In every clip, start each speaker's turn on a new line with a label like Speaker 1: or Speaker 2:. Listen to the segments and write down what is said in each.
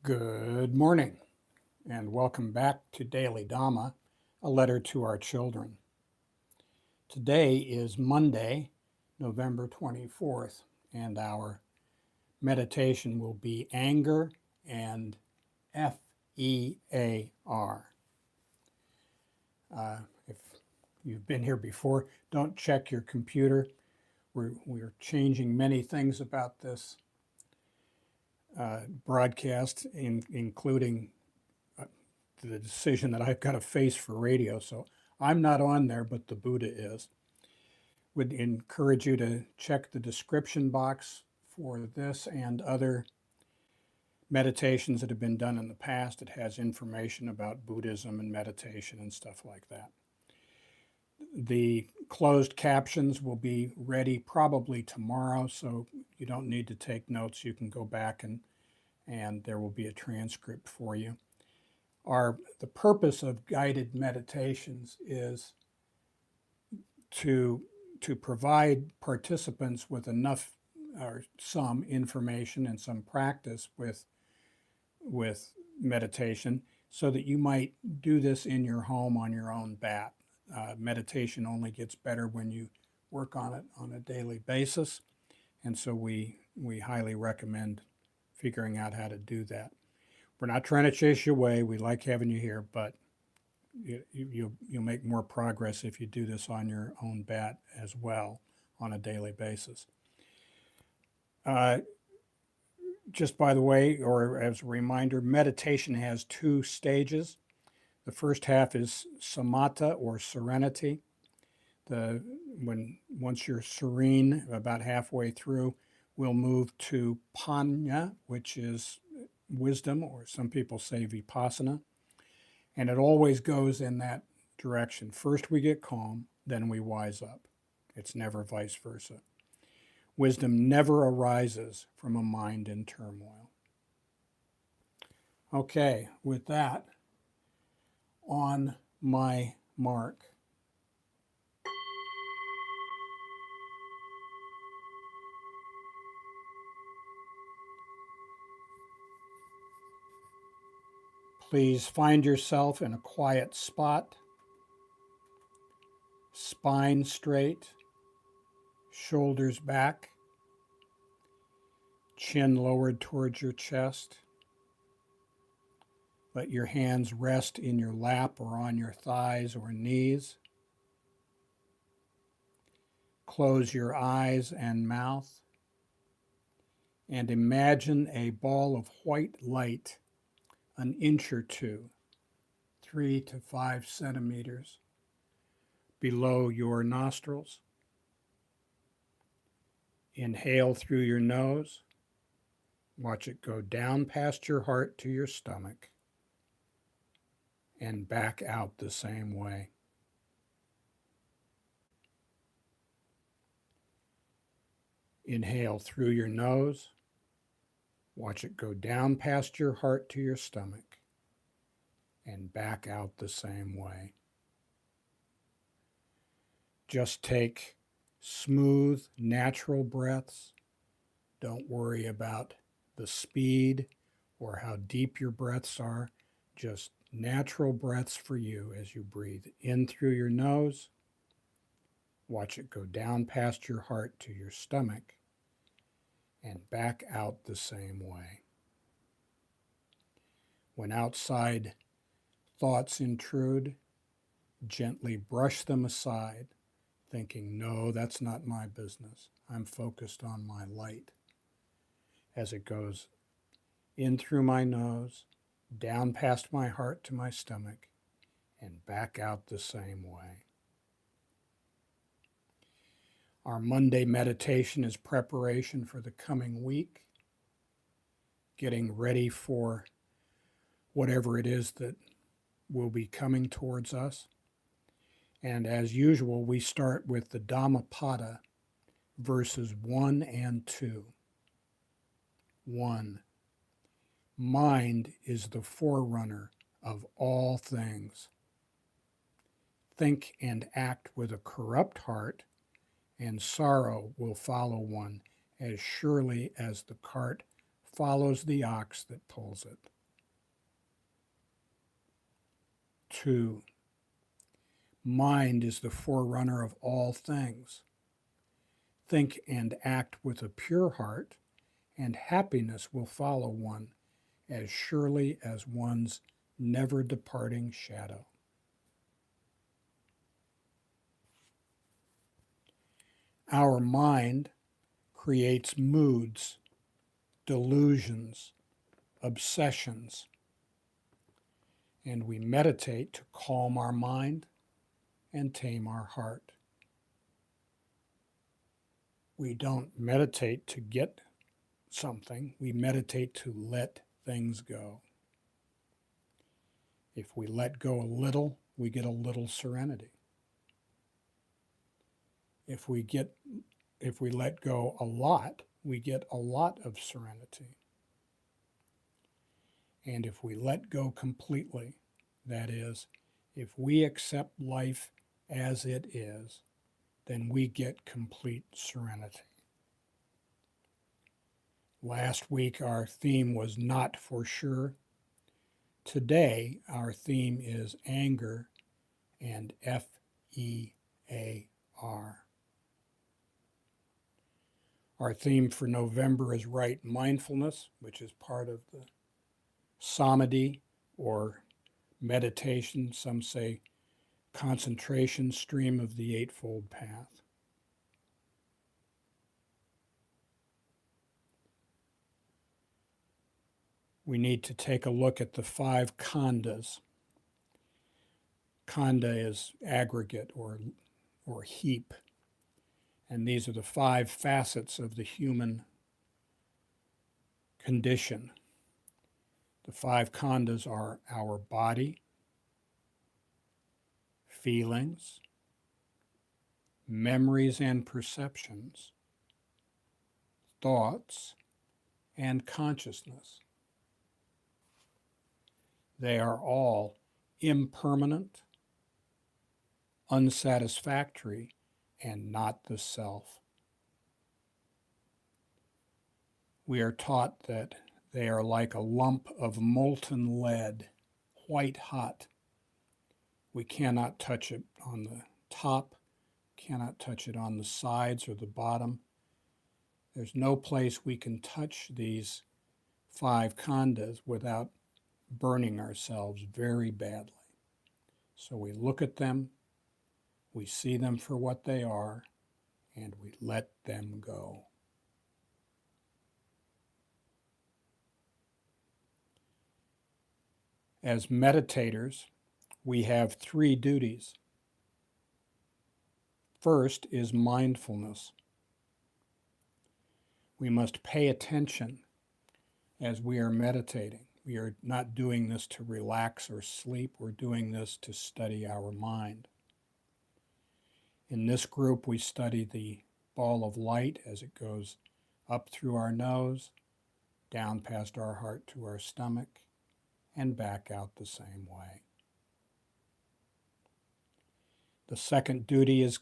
Speaker 1: Good morning, and welcome back to Daily Dhamma, a letter to our children. Today is Monday, November 24th, and our meditation will be anger and F.E.A.R. If you've been here before, don't check your computer. We're changing many things about this broadcast, including the decision that I've got a face for radio. So I'm not on there, but the Buddha is. Would encourage you to check the description box for this and other meditations that have been done in the past. It has information about Buddhism and meditation and stuff like that. The closed captions will be ready probably tomorrow, so you don't need to take notes. You can go back and there will be a transcript for you. The purpose of guided meditations is to provide participants with enough or some information and some practice with meditation so that you might do this in your home on your own bat. Meditation only gets better when you work on it on a daily basis, and so we highly recommend figuring out how to do that. We're not trying to chase you away. We like having you here, but you'll make more progress if you do this on your own bat as well on a daily basis. Just by the way, or as a reminder, meditation has two stages. The first half is samatha, or serenity. Once you're serene, about halfway through, we'll move to panya, which is wisdom, or some people say vipassana. And it always goes in that direction. First we get calm, then we wise up. It's never vice versa. Wisdom never arises from a mind in turmoil. Okay, with that, on my mark. Please find yourself in a quiet spot, spine straight, shoulders back, chin lowered towards your chest. Let your hands rest in your lap or on your thighs or knees. Close your eyes and mouth and imagine a ball of white light an inch or two, 3 to 5 centimeters below your nostrils. Inhale through your nose. Watch it go down past your heart to your stomach and back out the same way. Inhale through your nose. Watch it go down past your heart to your stomach and back out the same way. Just take smooth, natural breaths. Don't worry about the speed or how deep your breaths are. Just natural breaths for you as you breathe in through your nose. Watch it go down past your heart to your stomach and back out the same way. When outside thoughts intrude, gently brush them aside, thinking, no, that's not my business. I'm focused on my light. As it goes in through my nose, down past my heart to my stomach, and back out the same way. Our Monday meditation is preparation for the coming week, getting ready for whatever it is that will be coming towards us. And as usual, we start with the Dhammapada, verses 1 and 2. 1. Mind is the forerunner of all things. Think and act with a corrupt heart, and sorrow will follow one as surely as the cart follows the ox that pulls it. 2. Mind is the forerunner of all things. Think and act with a pure heart, and happiness will follow one as surely as one's never departing shadow. Our mind creates moods, delusions, obsessions, and we meditate to calm our mind and tame our heart. We don't meditate to get something, we meditate to let things go. If we let go a little, we get a little serenity. If we let go a lot, we get a lot of serenity. And if we let go completely, that is, if we accept life as it is, then we get complete serenity. Last week our theme was not for sure. Today our theme is anger and F.E.A.R. Our theme for November is right mindfulness, which is part of the samadhi or meditation, some say concentration stream of the Eightfold Path. We need to take a look at the 5 khandhas. Khandha is aggregate or heap, and these are the 5 facets of the human condition. The 5 khandhas are our body, feelings, memories and perceptions, thoughts, and consciousness. They are all impermanent, unsatisfactory, and not the self. We are taught that they are like a lump of molten lead, white hot. We cannot touch it on the top, cannot touch it on the sides or the bottom. There's no place we can touch these 5 khandhas without burning ourselves very badly. So we look at them, we see them for what they are, and we let them go. As meditators, we have 3 duties. First is mindfulness. We must pay attention as we are meditating. We are not doing this to relax or sleep. We're doing this to study our mind. In this group, we study the ball of light as it goes up through our nose, down past our heart to our stomach, and back out the same way. The second duty is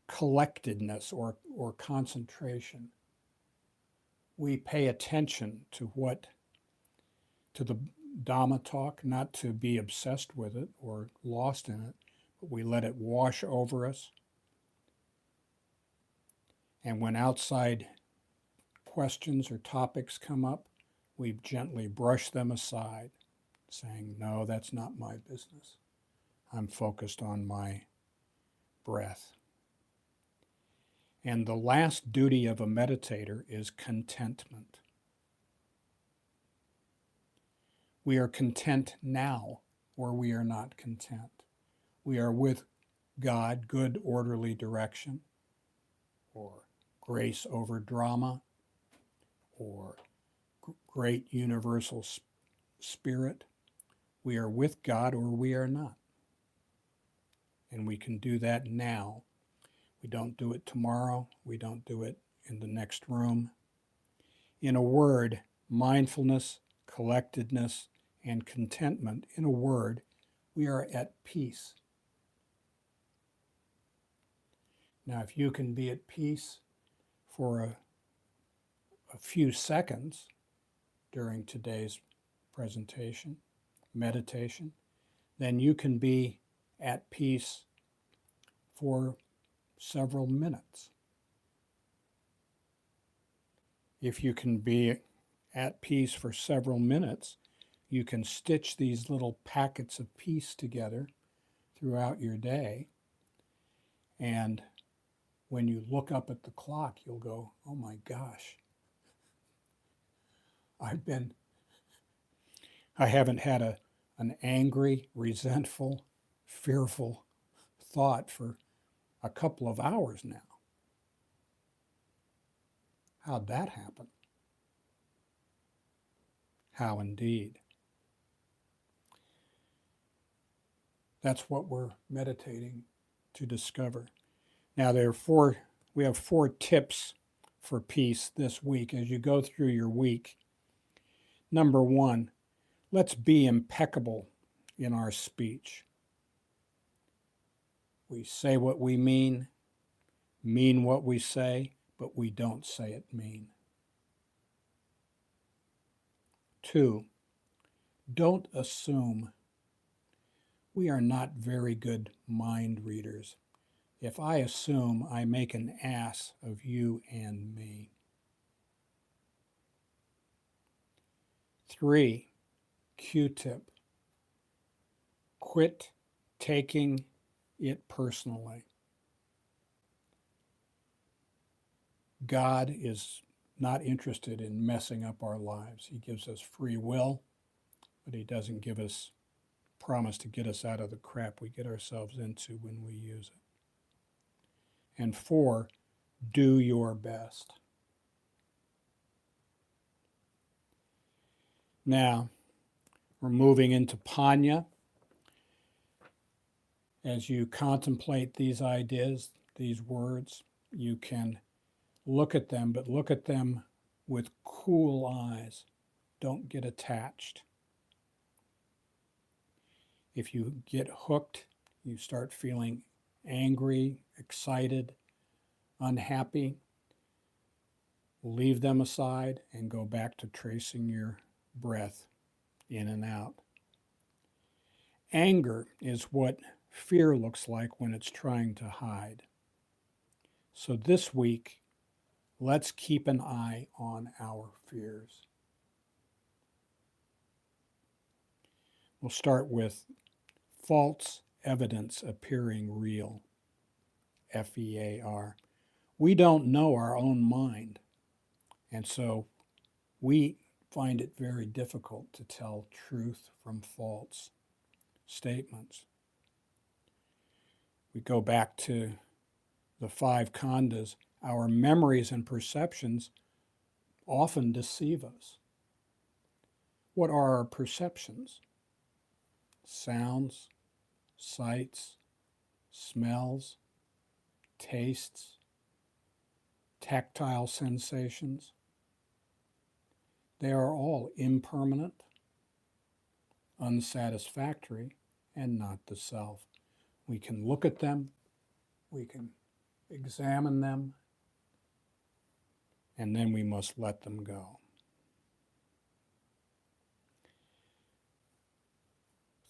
Speaker 1: collectedness or concentration. We pay attention to the Dhamma talk, not to be obsessed with it or lost in it, but we let it wash over us. And when outside questions or topics come up, we gently brush them aside, saying, no, that's not my business. I'm focused on my breath. And the last duty of a meditator is contentment. We are content now, or we are not content. We are with God, good orderly direction, or grace over drama, or great universal spirit. We are with God or we are not. And we can do that now. We don't do it tomorrow. We don't do it in the next room. In a word, mindfulness, collectedness, and contentment, in a word, we are at peace. Now, if you can be at peace for a few seconds during today's presentation, meditation, then you can be at peace for several minutes. If you can be at peace for several minutes, you can stitch these little packets of peace together throughout your day. And when you look up at the clock, you'll go, oh my gosh, I haven't had an angry, resentful, fearful thought for a couple of hours now. How'd that happen? How indeed. That's what we're meditating to discover. Now, we have 4 tips for peace this week as you go through your week. Number 1, let's be impeccable in our speech. We say what we mean what we say, but we don't say it mean. 2, don't assume. We are not very good mind readers. If I assume, I make an ass of you and me. 3, Q-tip. Quit taking it personally. God is not interested in messing up our lives. He gives us free will, but he doesn't give us promise to get us out of the crap we get ourselves into when we use it. And 4, do your best. Now, we're moving into Panya. As you contemplate these ideas, these words, you can look at them, but look at them with cool eyes. Don't get attached. If you get hooked, you start feeling angry, excited, unhappy, leave them aside and go back to tracing your breath in and out. Anger is what fear looks like when it's trying to hide. So this week, let's keep an eye on our fears. We'll start with false evidence appearing real, F.E.A.R. We don't know our own mind, and so we find it very difficult to tell truth from false statements. We go back to the 5 khandhas. Our memories and perceptions often deceive us. What are our perceptions? Sounds, sights, smells, tastes, tactile sensations. They are all impermanent, unsatisfactory, and not the self. We can look at them, we can examine them, and then we must let them go.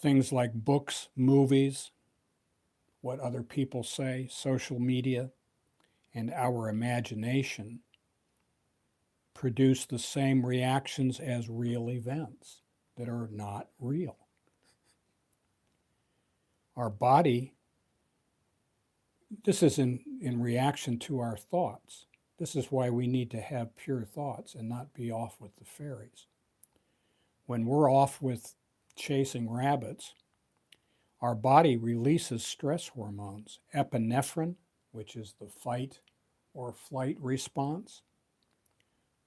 Speaker 1: Things like books, movies, what other people say, social media, and our imagination produce the same reactions as real events that are not real. Our body, this is in reaction to our thoughts. This is why we need to have pure thoughts and not be off with the fairies. When we're off with chasing rabbits, our body releases stress hormones, epinephrine, which is the fight or flight response,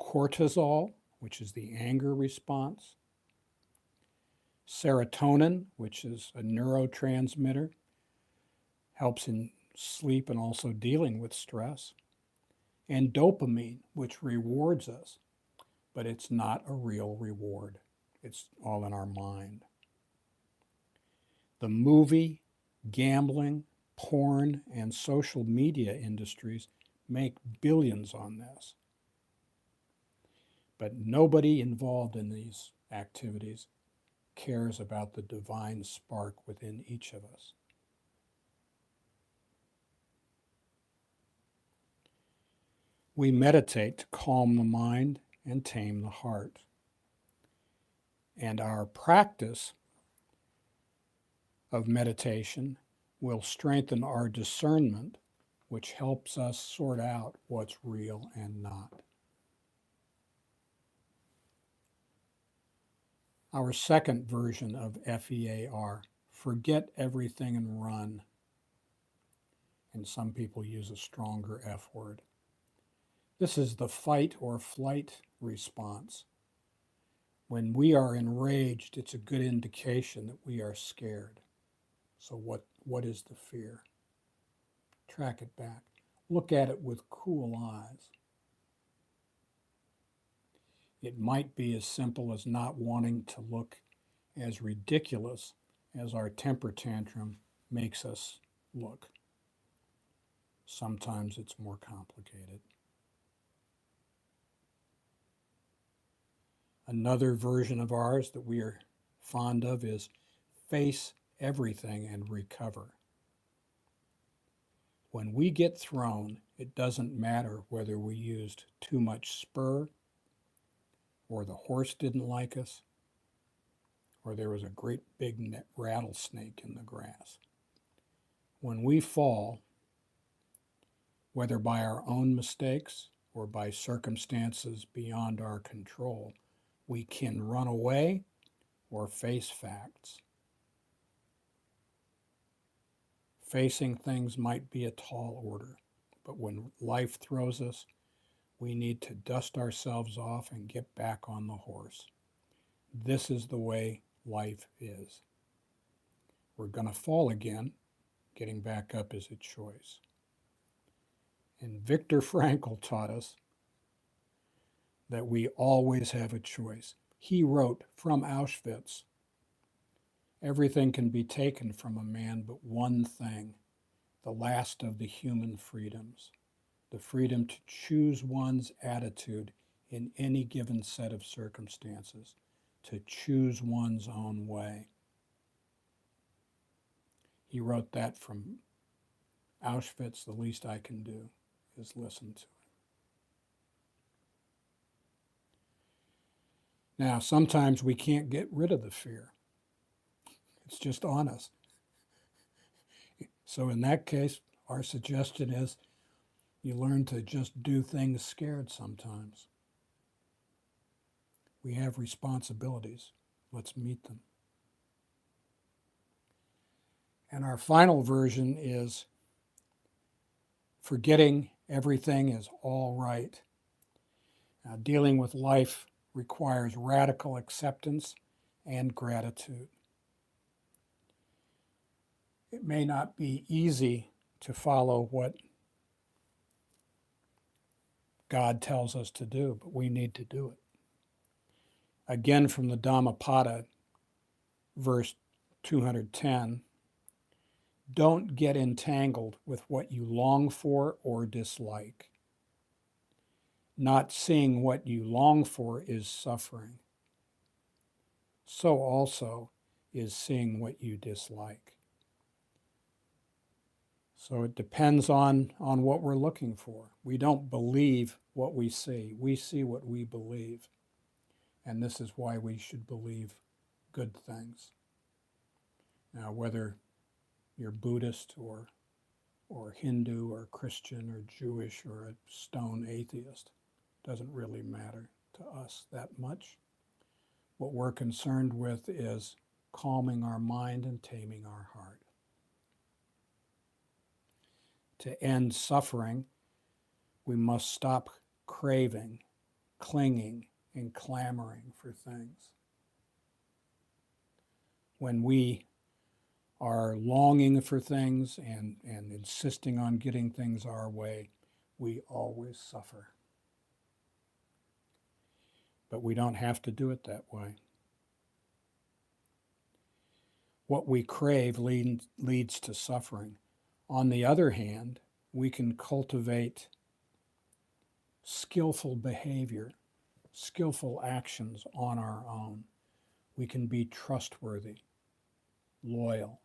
Speaker 1: cortisol, which is the anger response, serotonin, which is a neurotransmitter, helps in sleep and also dealing with stress, and dopamine, which rewards us, but it's not a real reward. It's all in our mind. The movie, gambling, porn, and social media industries make billions on this. But nobody involved in these activities cares about the divine spark within each of us. We meditate to calm the mind and tame the heart. And our practice of meditation will strengthen our discernment, which helps us sort out what's real and not. Our second version of F.E.A.R, forget everything and run. And some people use a stronger F word. This is the fight or flight response. When we are enraged, it's a good indication that we are scared. So what is the fear? Track it back. Look at it with cool eyes. It might be as simple as not wanting to look as ridiculous as our temper tantrum makes us look. Sometimes it's more complicated. Another version of ours that we are fond of is face everything and recover. When we get thrown, it doesn't matter whether we used too much spur, or the horse didn't like us, or there was a great big rattlesnake in the grass. When we fall, whether by our own mistakes or by circumstances beyond our control, we can run away or face facts. Facing things might be a tall order, but when life throws us, we need to dust ourselves off and get back on the horse. This is the way life is. We're going to fall again. Getting back up is a choice. And Viktor Frankl taught us that we always have a choice. He wrote from Auschwitz, everything can be taken from a man but one thing, the last of the human freedoms, the freedom to choose one's attitude in any given set of circumstances, to choose one's own way. He wrote that from Auschwitz. The least I can do is listen to it. Now, sometimes we can't get rid of the fear. It's just on us. So in that case, our suggestion is you learn to just do things scared sometimes. We have responsibilities. Let's meet them. And our final version is forgetting everything is all right. Dealing with life requires radical acceptance and gratitude. It may not be easy to follow what God tells us to do, but we need to do it. Again, from the Dhammapada, verse 210, don't get entangled with what you long for or dislike. Not seeing what you long for is suffering. So also is seeing what you dislike. So it depends on what we're looking for. We don't believe what we see. We see what we believe. And this is why we should believe good things. Now, whether you're Buddhist or Hindu or Christian or Jewish or a stone atheist, doesn't really matter to us that much. What we're concerned with is calming our mind and taming our heart. To end suffering, we must stop craving, clinging, and clamoring for things. When we are longing for things and insisting on getting things our way, we always suffer. But we don't have to do it that way. What we crave leads to suffering. On the other hand, we can cultivate skillful behavior, skillful actions on our own. We can be trustworthy, loyal,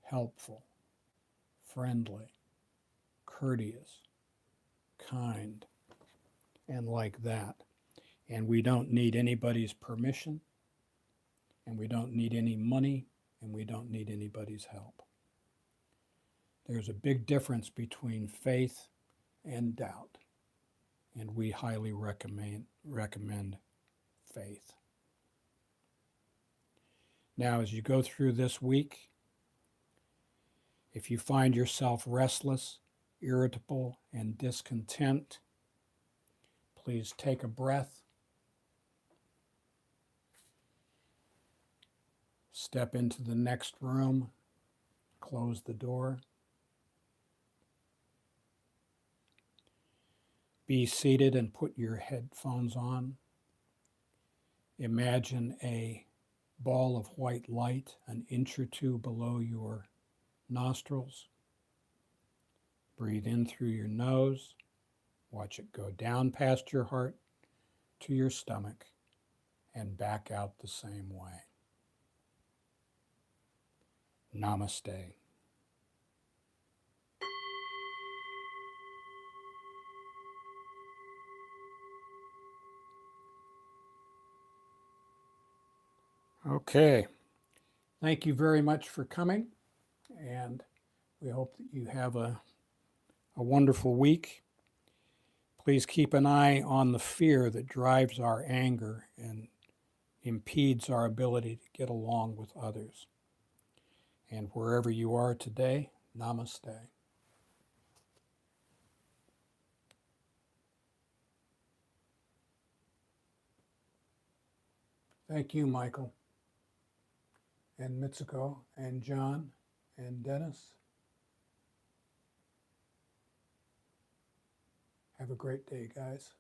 Speaker 1: helpful, friendly, courteous, kind, and like that. And we don't need anybody's permission, and we don't need any money, and we don't need anybody's help. There's a big difference between faith and doubt, and we highly recommend faith. Now, as you go through this week, if you find yourself restless, irritable, and discontent, please take a breath, step into the next room, close the door, be seated and put your headphones on. Imagine a ball of white light an inch or two below your nostrils. Breathe in through your nose. Watch it go down past your heart to your stomach and back out the same way. Namaste. Okay. Thank you very much for coming, and we hope that you have a wonderful week. Please keep an eye on the fear that drives our anger and impedes our ability to get along with others. And wherever you are today, namaste. Thank you, Michael, and Mitsuko, and John, and Dennis. Have a great day, guys.